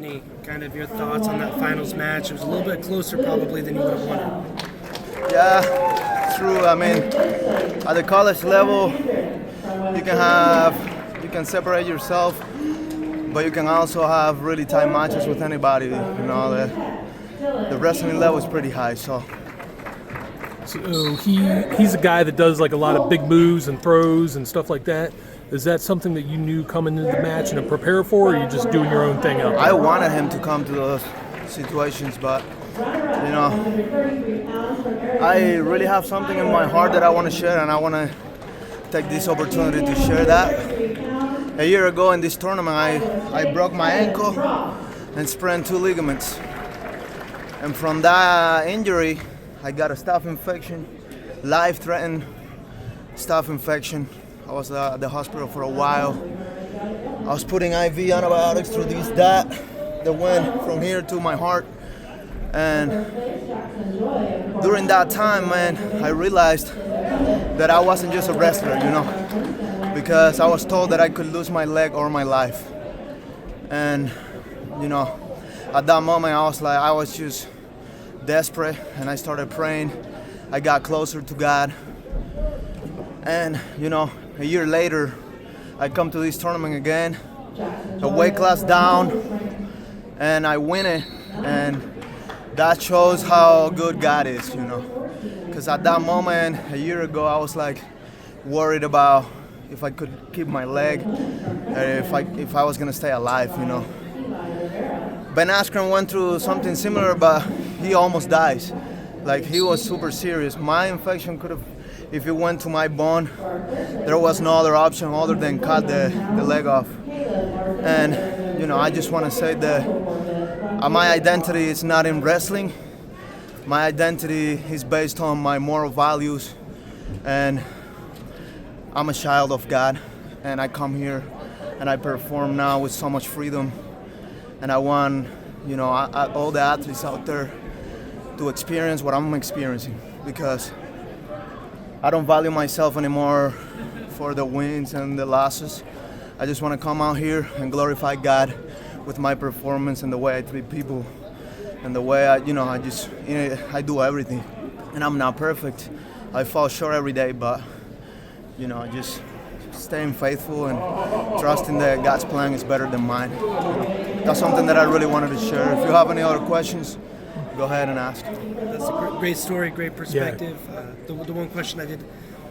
Anthony, kind of your thoughts on that finals match. It was a little bit closer probably than you would have wanted. Yeah, it's true. I mean, at the college level, you can separate yourself, but you can also have really tight matches with anybody. The wrestling level is pretty high, so he's a guy that does like a lot of big moves and throws and stuff like that. Is that something that you knew coming into the match and to prepare for, or are you just doing your own thing out there? I wanted him to come to those situations, but I really have something in my heart that I want to share, and I want to take this opportunity to share that. A year ago in this tournament, I broke my ankle and sprained 2 ligaments. And from that injury, I got a staph infection, life-threatening staph infection. I was at the hospital for a while. I was putting IV antibiotics through that went from here to my heart. And during that time, man, I realized that I wasn't just a wrestler, because I was told that I could lose my leg or my life. And, at that moment, I was just desperate, and I started praying. I got closer to God. And, a year later, I come to this tournament again, a weight class down, and I win it. And that shows how good God is, Because at that moment, a year ago, I was like worried about if I could keep my leg, if I was gonna stay alive, Ben Askren went through something similar, but he almost dies. Like, he was super serious. My infection could have, if it went to my bone, there was no other option other than cut the leg off. And, I just want to say that my identity is not in wrestling. My identity is based on my moral values, and I'm a child of God, and I come here and I perform now with so much freedom. And I want, all the athletes out there to experience what I'm experiencing, because I don't value myself anymore for the wins and the losses. I just want to come out here and glorify God with my performance and the way I treat people and the way I do everything. And I'm not perfect. I fall short every day, but just staying faithful and trusting that God's plan is better than mine. That's something that I really wanted to share. If you have any other questions, go ahead and ask. That's a great story, great perspective. Yeah. The one question I did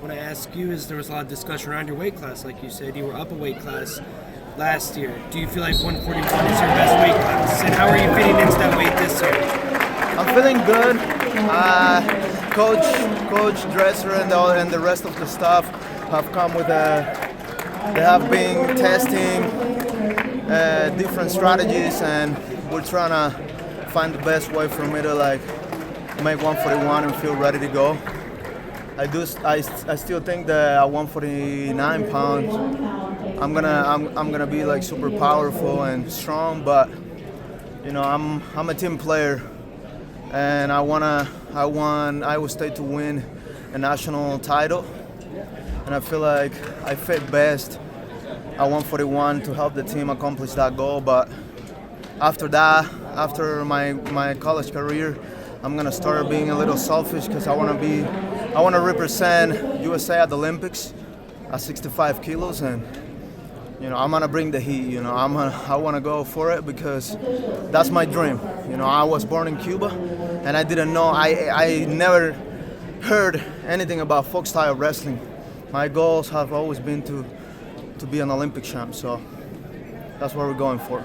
want to ask you is there was a lot of discussion around your weight class. Like you said, you were up a weight class last year. Do you feel like 141 is your best weight class? And how are you fitting into that weight this year? I'm feeling good. Coach Dresser and the rest of the staff have come with they have been testing different strategies, and we're trying to find the best way for me to make 141 and feel ready to go. I still think that at 149 pounds, I'm gonna be super powerful and strong, but I'm a team player, and Iowa State to win a national title, and I feel like I fit best at 141 to help the team accomplish that goal. But after after my college career, I'm gonna start being a little selfish, because I want to represent USA at the Olympics at 65 kilos, and I'm gonna bring the heat. I want to go for it, because that's my dream. I was born in Cuba, and I didn't know. I never heard anything about folk style wrestling. My goals have always been to be an Olympic champ, so that's what we're going for.